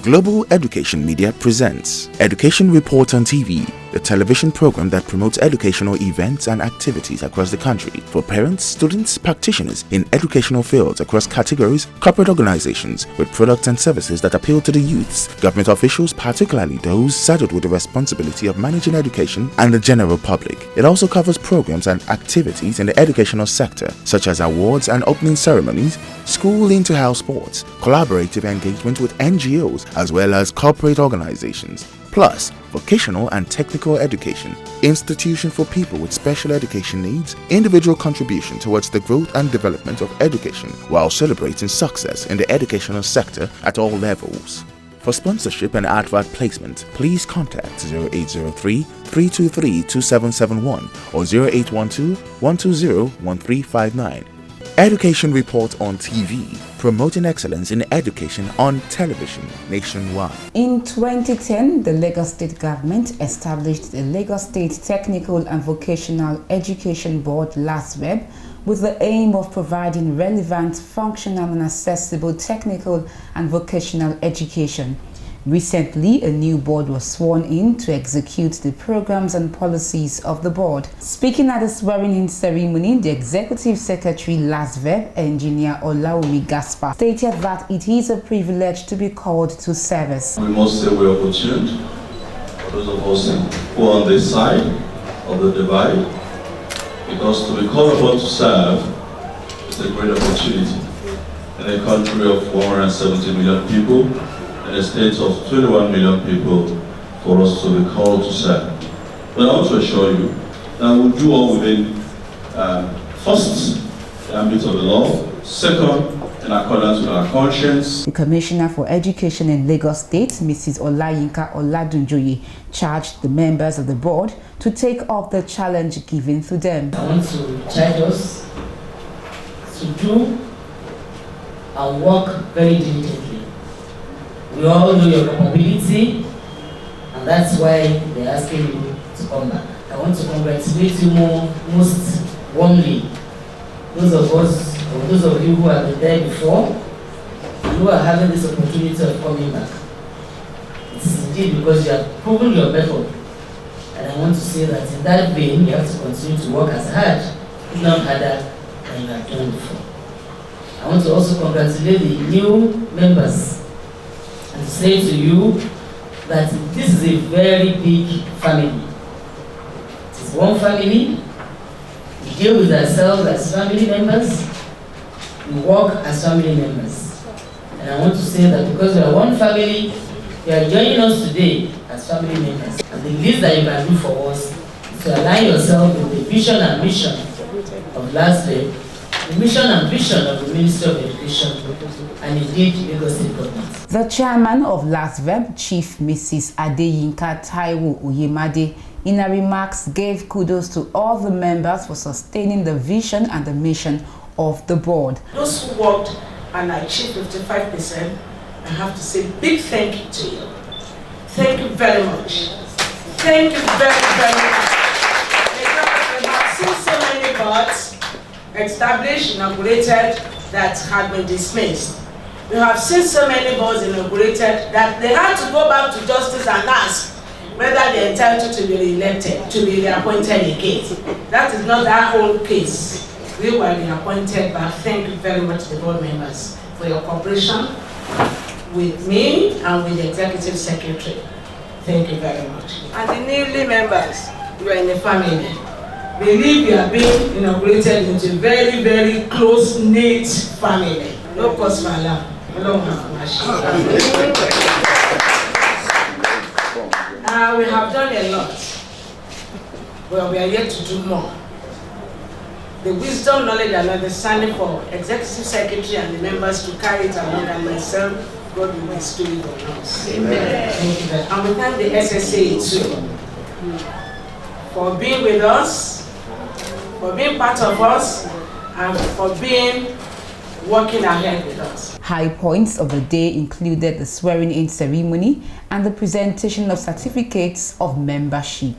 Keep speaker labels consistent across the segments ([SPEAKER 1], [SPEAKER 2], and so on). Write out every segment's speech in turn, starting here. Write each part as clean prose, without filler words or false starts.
[SPEAKER 1] Global Education Media presents Education Report on TV, the television program that promotes educational events and activities across the country for parents, students, practitioners in educational fields across categories, corporate organizations with products and services that appeal to the youths, government officials, particularly those saddled with the responsibility of managing education, and the general public. It also covers programs and activities in the educational sector, such as awards and opening ceremonies, school inter-house sports, collaborative engagement with NGOs, as well as corporate organizations, plus vocational and technical education, institution for people with special education needs, individual contribution towards the growth and development of education while celebrating success in the educational sector at all levels. For sponsorship and advert placement, please contact 0803-323-2771 or 0812-120-1359. Education Report on TV, promoting excellence in education on television nationwide.
[SPEAKER 2] In 2010, the Lagos State government established the Lagos State Technical and Vocational Education Board, Lastveb, with the aim of providing relevant, functional and accessible technical and vocational education. Recently, a new board was sworn in to execute the programs and policies of the board. Speaking at the swearing-in ceremony, the Executive Secretary Lastveb, Engineer Olawumi Gaspar, stated that it is a privilege to be called to service.
[SPEAKER 3] We must say we're opportune for those of us who are on this side of the divide, because to be called upon to serve is a great opportunity. In a country of 170 million people, in a state of 21 million people, for us to be called to serve. But I want to assure you that we'll do all within, first, the ambit of the law, second, in accordance with our conscience.
[SPEAKER 2] The Commissioner for Education in Lagos State, Mrs. Olayinka Oladunjoye, charged the members of the board to take up the challenge given to them.
[SPEAKER 4] I want to charge us to do and work very diligently. We all know your capability, and that's why they're asking you to come back. I want to congratulate you most warmly. Those of us, or those of you who have been there before, and who are having this opportunity of coming back. It is indeed because you have proven your method. And I want to say that in that vein, you have to continue to work as hard, if not harder, than you have done before. I want to also congratulate the new members and say to you that this is a very big family. It is one family. We deal with ourselves as family members. We work as family members. And I want to say that because we are one family, you are joining us today as family members. And the least that you can do for us is to align yourself with the vision and mission of Lastveb, the mission and vision of the Ministry of Education, and indeed Lagos State Government.
[SPEAKER 2] The chairman of Lastveb, Chief Mrs. Adeyinka Taiwo Oyemade, in her remarks gave kudos to all the members for sustaining the vision and the mission of the board.
[SPEAKER 5] Those who worked and achieved 55%, I have to say big thank you to you. Thank you very much. Thank you very, very much. We have seen so many boards established, inaugurated, that had been dismissed. We have seen so many boards inaugurated that they had to go back to justice and ask whether they are entitled to be re-elected, to be reappointed again. That is not our whole case. We were reappointed, but thank you very much to the board members for your cooperation with me and with the Executive Secretary. Thank you very much. And the newly members, you are in the family. Believe you are being inaugurated into a very, very close-knit family. No cause for alarm. We have done a lot. Well, we are yet to do more. The wisdom, knowledge, and understanding for Executive Secretary and the members to carry it along, and myself, God will bestow it on us. Amen. And we thank the SSA too for being with us, for being part of us, and for being working ahead with us.
[SPEAKER 2] High points of the day included the swearing-in ceremony and the presentation of certificates of membership.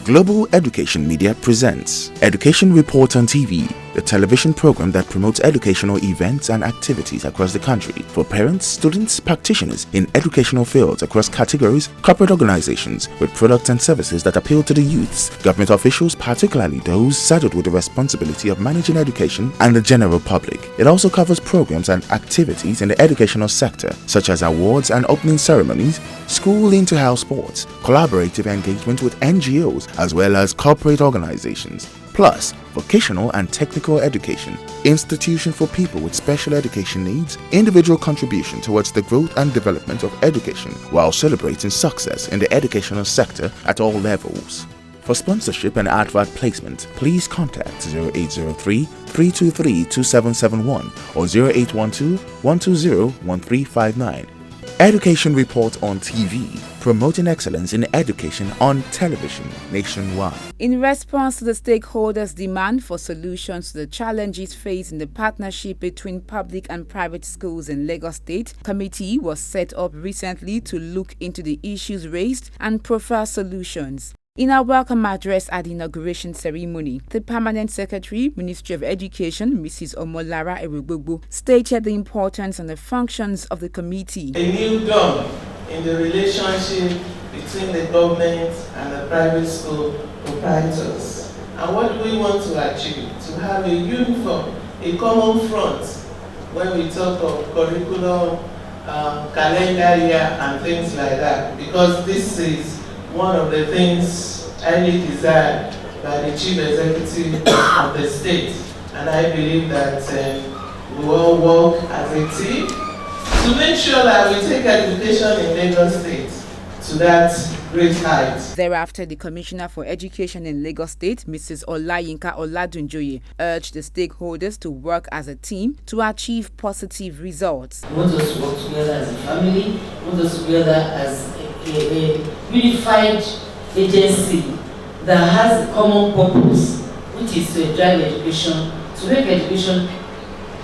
[SPEAKER 1] Global Education Media presents Education Report on TV, the television program that promotes educational events and activities across the country for parents, students, practitioners in educational fields across categories, corporate organizations with products and services that appeal to the youths, government officials, particularly those saddled with the responsibility of managing education, and the general public. It also covers programs and activities in the educational sector, such as awards and opening ceremonies, school inter-house sports, collaborative engagement with NGOs, as well as corporate organizations, plus vocational and technical education, institution for people with special education needs, individual contribution towards the growth and development of education while celebrating success in the educational sector at all levels. For sponsorship and advert placement, please contact 0803-323-2771 or 0812-120-1359. Education Report on TV, promoting excellence in education on television nationwide.
[SPEAKER 2] In response to the stakeholders' demand for solutions to the challenges faced in the partnership between public and private schools in Lagos State, Committee was set up recently to look into the issues raised and proffer solutions. In her welcome address at the inauguration ceremony, the Permanent Secretary, Ministry of Education, Mrs. Omolara Erugbogbo, stated the importance and the functions of the committee.
[SPEAKER 6] A new dawn in the relationship between the government and the private school proprietors. And what do we want to achieve? To have a uniform, a common front when we talk of curriculum, calendar year and things like that. Because this is one of the things highly desired by the Chief Executive of the state. And I believe that we all work as a team to make sure that we take education in Lagos State to that great height.
[SPEAKER 2] Thereafter, the Commissioner for Education in Lagos State, Mrs. Olayinka Oladunjoye, urged the stakeholders to work as a team to achieve positive results.
[SPEAKER 4] We want us to work together as a family, we want us together as a unified agency that has a common purpose, which is to drive education, to make education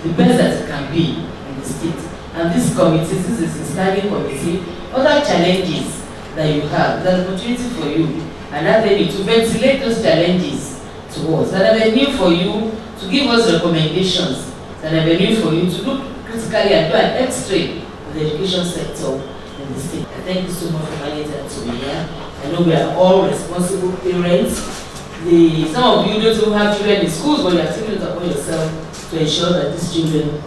[SPEAKER 4] the best that it can be in the state. And this committee, this is a standing committee, other challenges that you have, there's an opportunity for you, and that they need to ventilate those challenges to us, an avenue for you to give us recommendations, an avenue for you to look critically and do an X-ray of the education sector in the state. I thank you so much for finding time to be here. I know we are all responsible parents. Some of you don't have children in schools, but you are taking it upon yourself to ensure that these children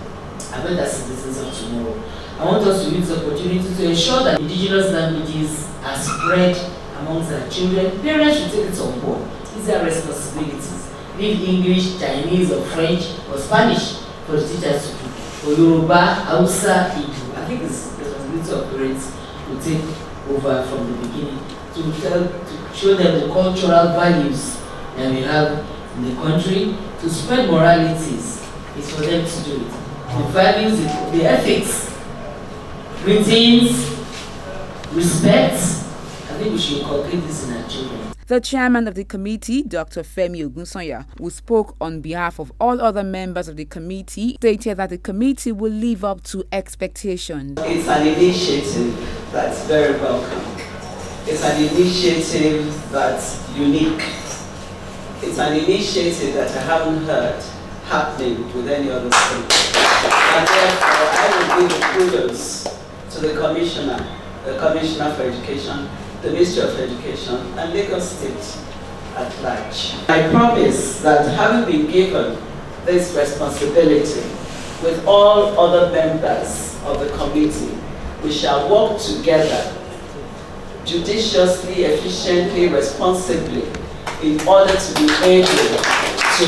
[SPEAKER 4] are better citizens of tomorrow. I want us to use the opportunity to ensure that indigenous languages are spread amongst our children. Parents should take it on board. It's their responsibilities. Leave English, Chinese, or French, or Spanish for the teachers to do. For Yoruba, Hausa, Igbo. I think it's the responsibility of parents to take over from the beginning, to show them the cultural values that we have in the country, to spread moralities. It's for them to do it. The values, the ethics, greetings, respect. I think we should inculcate this in our children.
[SPEAKER 2] The chairman of the committee, Dr. Femi Ogunsanya, who spoke on behalf of all other members of the committee, stated that the committee will live up to expectations.
[SPEAKER 7] It's an initiative that's very welcome. It's an initiative that's unique. It's an initiative that I haven't heard happening with any other state. And therefore, I will give the kudos to the Commissioner for Education, the Ministry of Education, and Lagos State at large. I promise that having been given this responsibility with all other members of the committee, we shall work together judiciously, efficiently, responsibly in order to be able to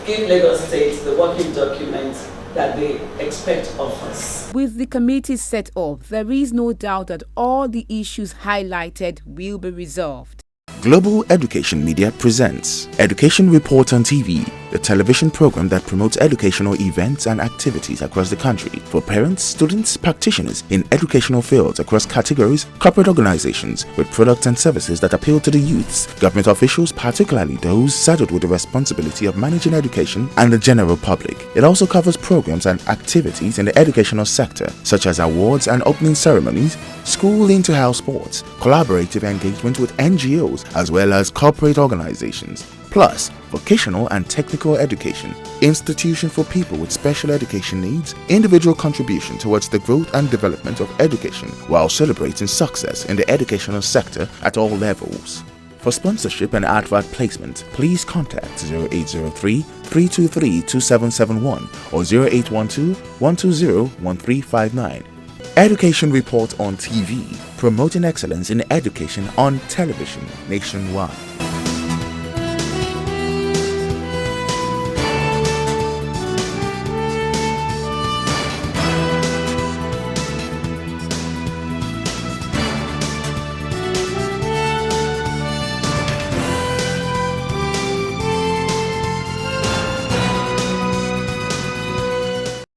[SPEAKER 7] give Lagos State the working document that they expect of us.
[SPEAKER 2] With the committee set up, there is no doubt that all the issues highlighted will be resolved.
[SPEAKER 1] Global Education Media presents Education Report on TV, the television program that promotes educational events and activities across the country for parents, students, practitioners in educational fields across categories, corporate organizations with products and services that appeal to the youths, government officials, particularly those saddled with the responsibility of managing education, and the general public. It also covers programs and activities in the educational sector, such as awards and opening ceremonies, school inter-house sports, collaborative engagement with NGOs, as well as corporate organizations, plus vocational and technical education, institution for people with special education needs, individual contribution towards the growth and development of education while celebrating success in the educational sector at all levels. For sponsorship and advert placement, please contact 0803 323 2771 or 0812 120 1359. Education Report on TV, promoting excellence in education on television nationwide.